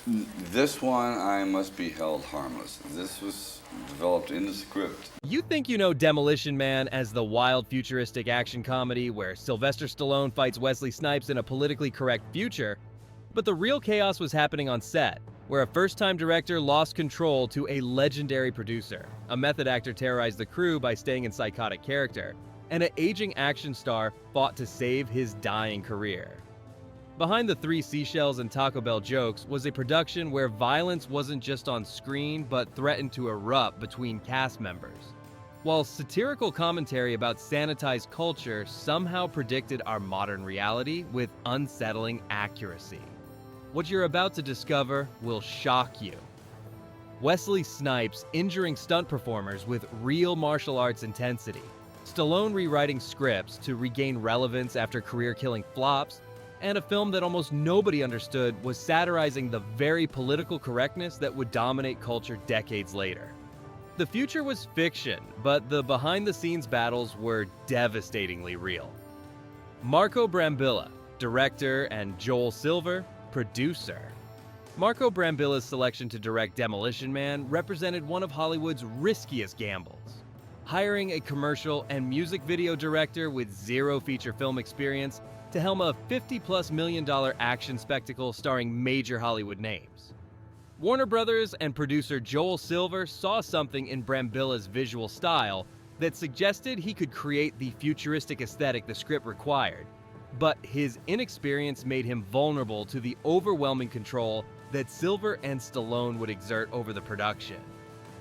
This one, I must be held harmless. This was developed in the script. You think you know Demolition Man as the wild futuristic action comedy where Sylvester Stallone fights Wesley Snipes in a politically correct future, but the real chaos was happening on set, where a first-time director lost control to a legendary producer, a method actor terrorized the crew by staying in psychotic character, and an aging action star fought to save his dying career. Behind the three seashells and Taco Bell jokes was a production where violence wasn't just on screen but threatened to erupt between cast members, while satirical commentary about sanitized culture somehow predicted our modern reality with unsettling accuracy. What you're about to discover will shock you. Wesley Snipes injuring stunt performers with real martial arts intensity, Stallone rewriting scripts to regain relevance after career-killing flops, and a film that almost nobody understood was satirizing the very political correctness that would dominate culture decades later. The future was fiction, but the behind-the-scenes battles were devastatingly real. Marco Brambilla, director, and Joel Silver, producer. Marco Brambilla's selection to direct Demolition Man represented one of Hollywood's riskiest gambles. Hiring a commercial and music video director with zero feature film experience to helm a $50+ million action spectacle starring major Hollywood names. Warner Brothers and producer Joel Silver saw something in Brambilla's visual style that suggested he could create the futuristic aesthetic the script required, but his inexperience made him vulnerable to the overwhelming control that Silver and Stallone would exert over the production.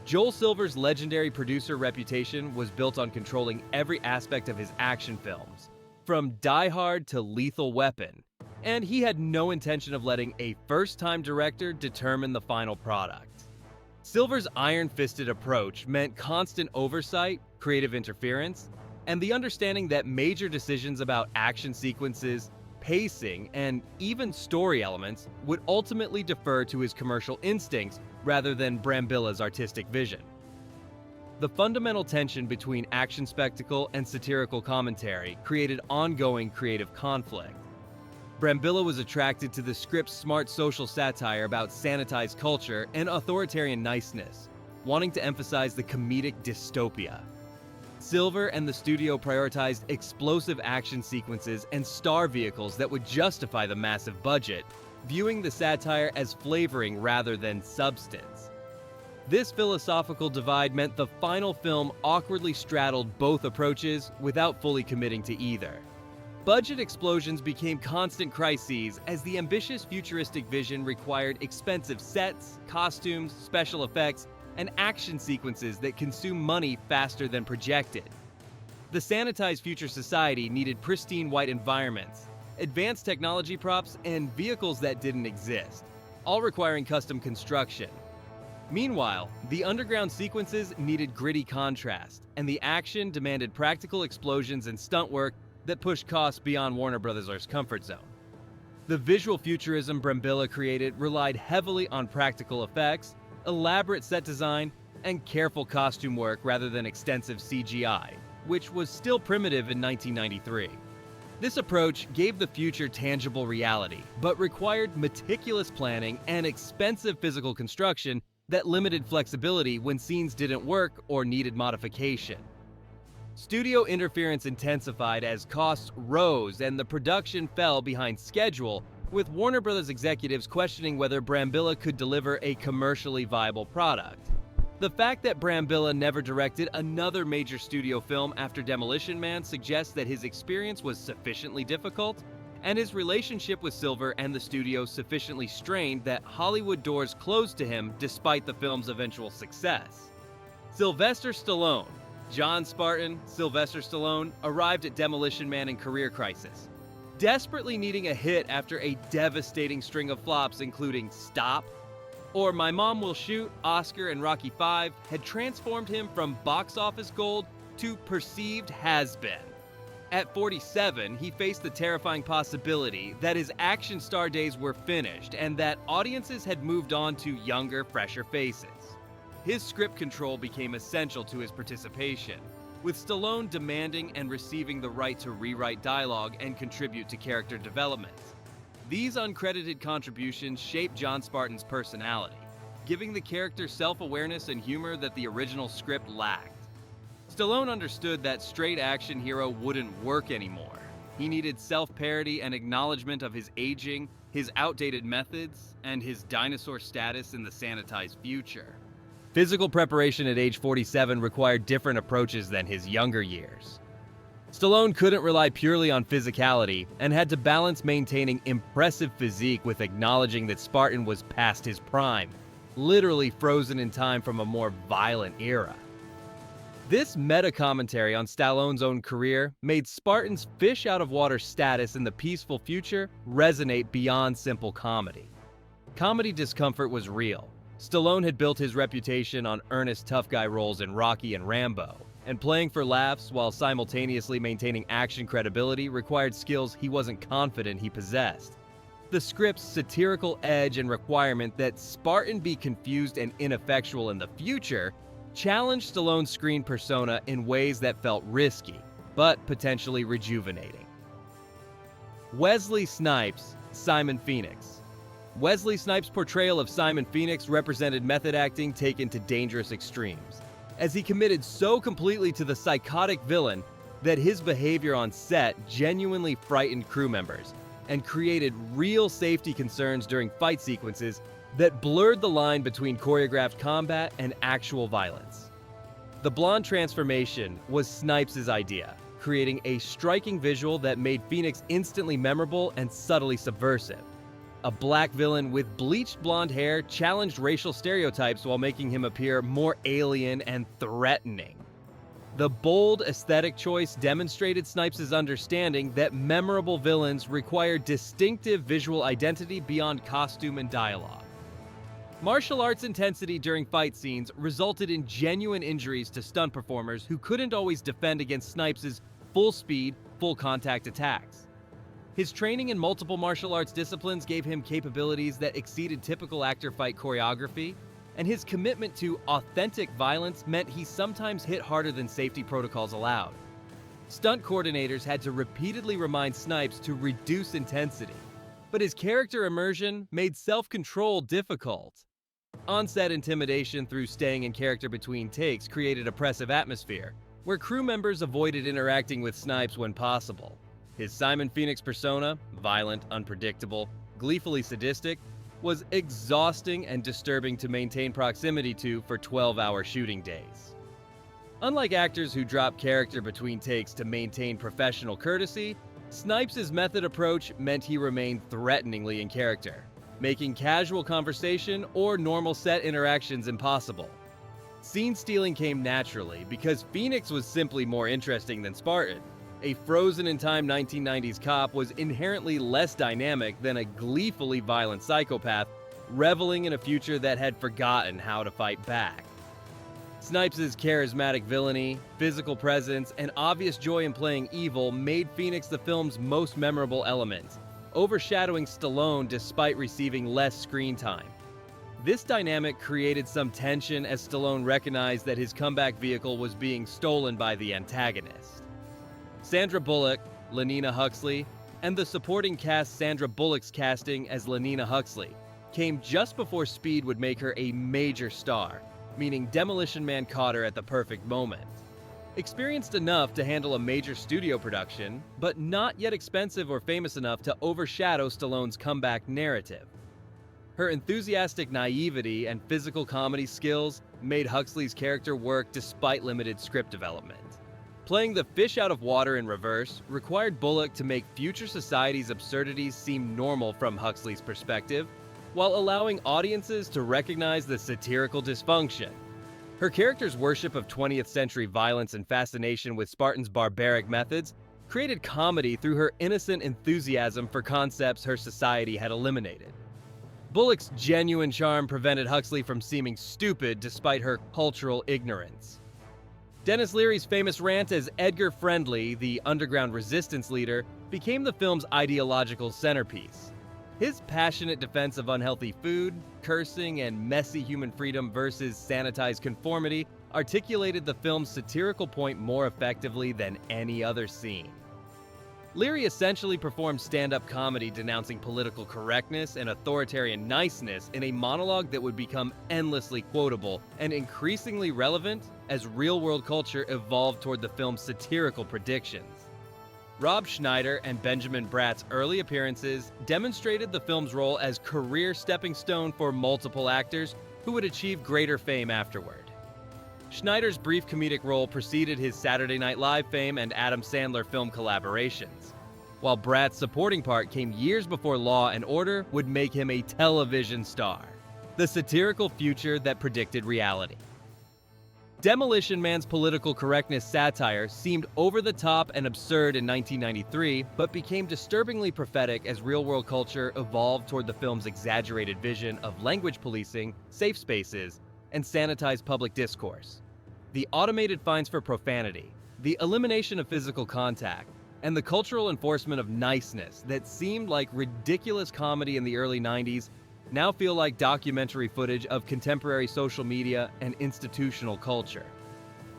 Joel Silver's legendary producer reputation was built on controlling every aspect of his action films, from Die Hard to Lethal Weapon, and he had no intention of letting a first-time director determine the final product. Silver's iron-fisted approach meant constant oversight, creative interference, and the understanding that major decisions about action sequences, pacing, and even story elements would ultimately defer to his commercial instincts rather than Brambilla's artistic vision. The fundamental tension between action spectacle and satirical commentary created ongoing creative conflict. Brambilla was attracted to the script's smart social satire about sanitized culture and authoritarian niceness, wanting to emphasize the comedic dystopia. Silver and the studio prioritized explosive action sequences and star vehicles that would justify the massive budget, viewing the satire as flavoring rather than substance. This philosophical divide meant the final film awkwardly straddled both approaches without fully committing to either. Budget explosions became constant crises as the ambitious futuristic vision required expensive sets, costumes, special effects, and action sequences that consume money faster than projected. The sanitized future society needed pristine white environments, advanced technology props, and vehicles that didn't exist, all requiring custom construction. Meanwhile, the underground sequences needed gritty contrast, and the action demanded practical explosions and stunt work that pushed costs beyond Warner Bros.' comfort zone. The visual futurism Brambilla created relied heavily on practical effects, elaborate set design, and careful costume work rather than extensive CGI, which was still primitive in 1993. This approach gave the future tangible reality, but required meticulous planning and expensive physical construction that limited flexibility when scenes didn't work or needed modification. Studio interference intensified as costs rose and the production fell behind schedule, with Warner Bros. Executives questioning whether Brambilla could deliver a commercially viable product. The fact that Brambilla never directed another major studio film after Demolition Man suggests that his experience was sufficiently difficult, and his relationship with Silver and the studio sufficiently strained that Hollywood doors closed to him despite the film's eventual success. Sylvester Stallone, John Spartan, Sylvester Stallone, arrived at Demolition Man in career crisis, desperately needing a hit after a devastating string of flops including Stop, or My Mom Will Shoot, Oscar, and Rocky V had transformed him from box office gold to perceived has-been. At 47, he faced the terrifying possibility that his action star days were finished and that audiences had moved on to younger, fresher faces. His script control became essential to his participation, with Stallone demanding and receiving the right to rewrite dialogue and contribute to character development. These uncredited contributions shaped John Spartan's personality, giving the character self-awareness and humor that the original script lacked. Stallone understood that straight action hero wouldn't work anymore. He needed self-parody and acknowledgement of his aging, his outdated methods, and his dinosaur status in the sanitized future. Physical preparation at age 47 required different approaches than his younger years. Stallone couldn't rely purely on physicality and had to balance maintaining impressive physique with acknowledging that Spartan was past his prime, literally frozen in time from a more violent era. This meta-commentary on Stallone's own career made Spartan's fish-out-of-water status in the peaceful future resonate beyond simple comedy. Comedy discomfort was real. Stallone had built his reputation on earnest tough guy roles in Rocky and Rambo, and playing for laughs while simultaneously maintaining action credibility required skills he wasn't confident he possessed. The script's satirical edge and requirement that Spartan be confused and ineffectual in the future challenged Stallone's screen persona in ways that felt risky, but potentially rejuvenating. Wesley Snipes, Simon Phoenix. Wesley Snipes' portrayal of Simon Phoenix represented method acting taken to dangerous extremes, as he committed so completely to the psychotic villain that his behavior on set genuinely frightened crew members and created real safety concerns during fight sequences that blurred the line between choreographed combat and actual violence. The blonde transformation was Snipes' idea, creating a striking visual that made Phoenix instantly memorable and subtly subversive. A black villain with bleached blonde hair challenged racial stereotypes while making him appear more alien and threatening. The bold aesthetic choice demonstrated Snipes' understanding that memorable villains require distinctive visual identity beyond costume and dialogue. Martial arts intensity during fight scenes resulted in genuine injuries to stunt performers who couldn't always defend against Snipes' full-speed, full-contact attacks. His training in multiple martial arts disciplines gave him capabilities that exceeded typical actor fight choreography, and his commitment to authentic violence meant he sometimes hit harder than safety protocols allowed. Stunt coordinators had to repeatedly remind Snipes to reduce intensity, but his character immersion made self-control difficult. On-set intimidation through staying in character between takes created oppressive atmosphere, where crew members avoided interacting with Snipes when possible. His Simon Phoenix persona, violent, unpredictable, gleefully sadistic, was exhausting and disturbing to maintain proximity to for 12-hour shooting days. Unlike actors who drop character between takes to maintain professional courtesy, Snipes' method approach meant he remained threateningly in character, making casual conversation or normal set interactions impossible. Scene stealing came naturally because Phoenix was simply more interesting than Spartan. A frozen-in-time 1990s cop was inherently less dynamic than a gleefully violent psychopath, reveling in a future that had forgotten how to fight back. Snipes' charismatic villainy, physical presence, and obvious joy in playing evil made Phoenix the film's most memorable element, overshadowing Stallone despite receiving less screen time. This dynamic created some tension as Stallone recognized that his comeback vehicle was being stolen by the antagonist. Sandra Bullock, Lenina Huxley, and the supporting cast Sandra Bullock's casting as Lenina Huxley came just before Speed would make her a major star, meaning Demolition Man caught her at the perfect moment. Experienced enough to handle a major studio production, but not yet expensive or famous enough to overshadow Stallone's comeback narrative. Her enthusiastic naivety and physical comedy skills made Huxley's character work despite limited script development. Playing the fish out of water in reverse required Bullock to make future society's absurdities seem normal from Huxley's perspective, while allowing audiences to recognize the satirical dysfunction. Her character's worship of 20th century violence and fascination with Spartan's barbaric methods created comedy through her innocent enthusiasm for concepts her society had eliminated. Bullock's genuine charm prevented Huxley from seeming stupid despite her cultural ignorance. Dennis Leary's famous rant as Edgar Friendly, the underground resistance leader, became the film's ideological centerpiece. His passionate defense of unhealthy food, cursing, and messy human freedom versus sanitized conformity articulated the film's satirical point more effectively than any other scene. Leary essentially performed stand-up comedy denouncing political correctness and authoritarian niceness in a monologue that would become endlessly quotable and increasingly relevant as real-world culture evolved toward the film's satirical predictions. Rob Schneider and Benjamin Bratt's early appearances demonstrated the film's role as career stepping stone for multiple actors who would achieve greater fame afterward. Schneider's brief comedic role preceded his Saturday Night Live fame and Adam Sandler film collaborations, while Bratt's supporting part came years before Law & Order would make him a television star, the satirical future that predicted reality. Demolition Man's political correctness satire seemed over the top and absurd in 1993, but became disturbingly prophetic as real-world culture evolved toward the film's exaggerated vision of language policing, safe spaces, and sanitized public discourse. The automated fines for profanity, the elimination of physical contact, and the cultural enforcement of niceness that seemed like ridiculous comedy in the early 90s now feel like documentary footage of contemporary social media and institutional culture.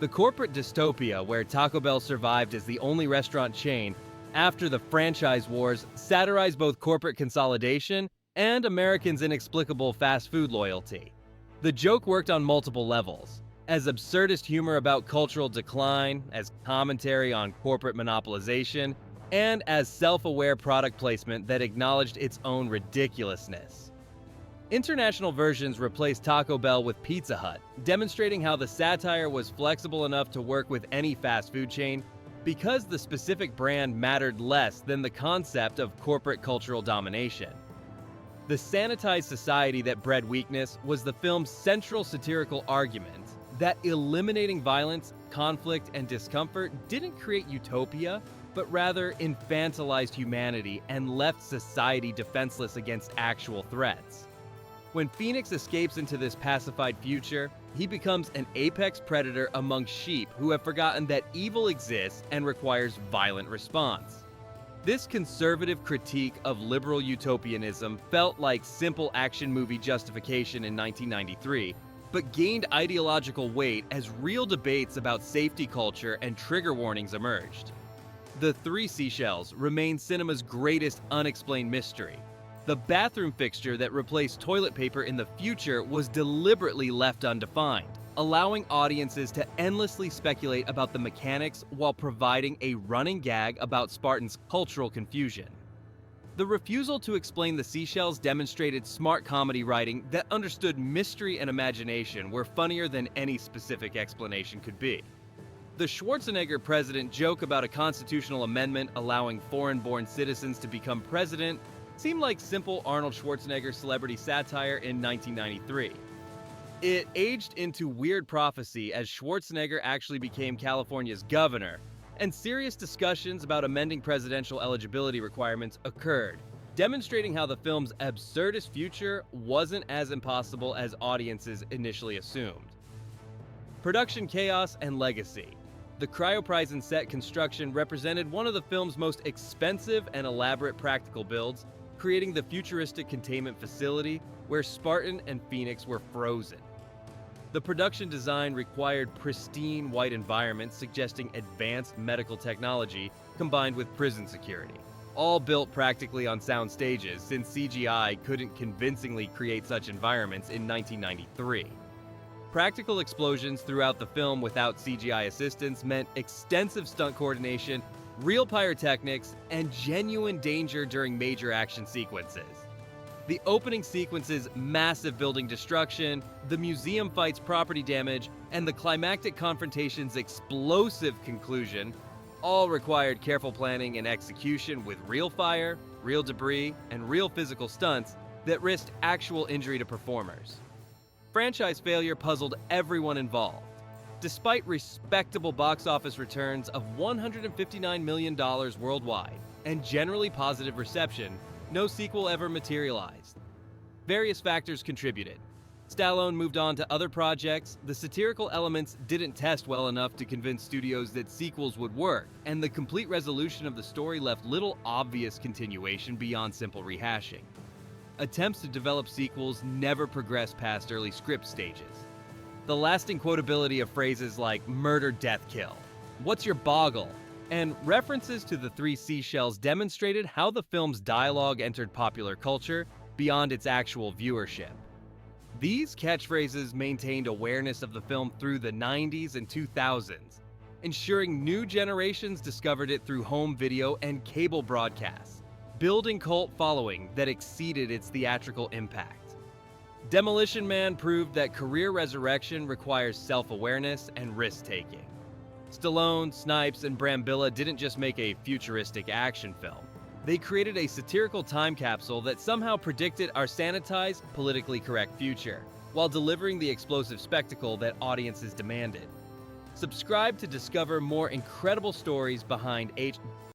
The corporate dystopia where Taco Bell survived as the only restaurant chain after the franchise wars satirized both corporate consolidation and Americans' inexplicable fast food loyalty. The joke worked on multiple levels, as absurdist humor about cultural decline, as commentary on corporate monopolization, and as self-aware product placement that acknowledged its own ridiculousness. International versions replaced Taco Bell with Pizza Hut, demonstrating how the satire was flexible enough to work with any fast food chain because the specific brand mattered less than the concept of corporate cultural domination. The sanitized society that bred weakness was the film's central satirical argument that eliminating violence, conflict, and discomfort didn't create utopia, but rather infantilized humanity and left society defenseless against actual threats. When Phoenix escapes into this pacified future, he becomes an apex predator among sheep who have forgotten that evil exists and requires violent response. This conservative critique of liberal utopianism felt like simple action movie justification in 1993, but gained ideological weight as real debates about safety culture and trigger warnings emerged. The Three Seashells remain cinema's greatest unexplained mystery. The bathroom fixture that replaced toilet paper in the future was deliberately left undefined, allowing audiences to endlessly speculate about the mechanics while providing a running gag about Spartan's cultural confusion. The refusal to explain the seashells demonstrated smart comedy writing that understood mystery and imagination were funnier than any specific explanation could be. The Schwarzenegger president joke about a constitutional amendment allowing foreign-born citizens to become president seemed like simple Arnold Schwarzenegger celebrity satire in 1993. It aged into weird prophecy as Schwarzenegger actually became California's governor, and serious discussions about amending presidential eligibility requirements occurred, demonstrating how the film's absurdist future wasn't as impossible as audiences initially assumed. Production chaos and legacy. The cryoprison set construction represented one of the film's most expensive and elaborate practical builds, creating the futuristic containment facility where Spartan and Phoenix were frozen. The production design required pristine white environments suggesting advanced medical technology combined with prison security, all built practically on sound stages since CGI couldn't convincingly create such environments in 1993. Practical explosions throughout the film without CGI assistance meant extensive stunt coordination, real pyrotechnics, and genuine danger during major action sequences. The opening sequence's massive building destruction, the museum fight's property damage, and the climactic confrontation's explosive conclusion all required careful planning and execution with real fire, real debris, and real physical stunts that risked actual injury to performers. Franchise failure puzzled everyone involved. Despite respectable box office returns of $159 million worldwide and generally positive reception, no sequel ever materialized. Various factors contributed. Stallone moved on to other projects, the satirical elements didn't test well enough to convince studios that sequels would work, and the complete resolution of the story left little obvious continuation beyond simple rehashing. Attempts to develop sequels never progressed past early script stages. The lasting quotability of phrases like "murder, death, kill," "what's your boggle," And references to the three seashells demonstrated how the film's dialogue entered popular culture beyond its actual viewership. These catchphrases maintained awareness of the film through the 90s and 2000s, ensuring new generations discovered it through home video and cable broadcasts, building cult following that exceeded its theatrical impact. Demolition Man proved that career resurrection requires self-awareness and risk-taking. Stallone, Snipes, and Brambilla didn't just make a futuristic action film. They created a satirical time capsule that somehow predicted our sanitized, politically correct future, while delivering the explosive spectacle that audiences demanded. Subscribe to discover more incredible stories behind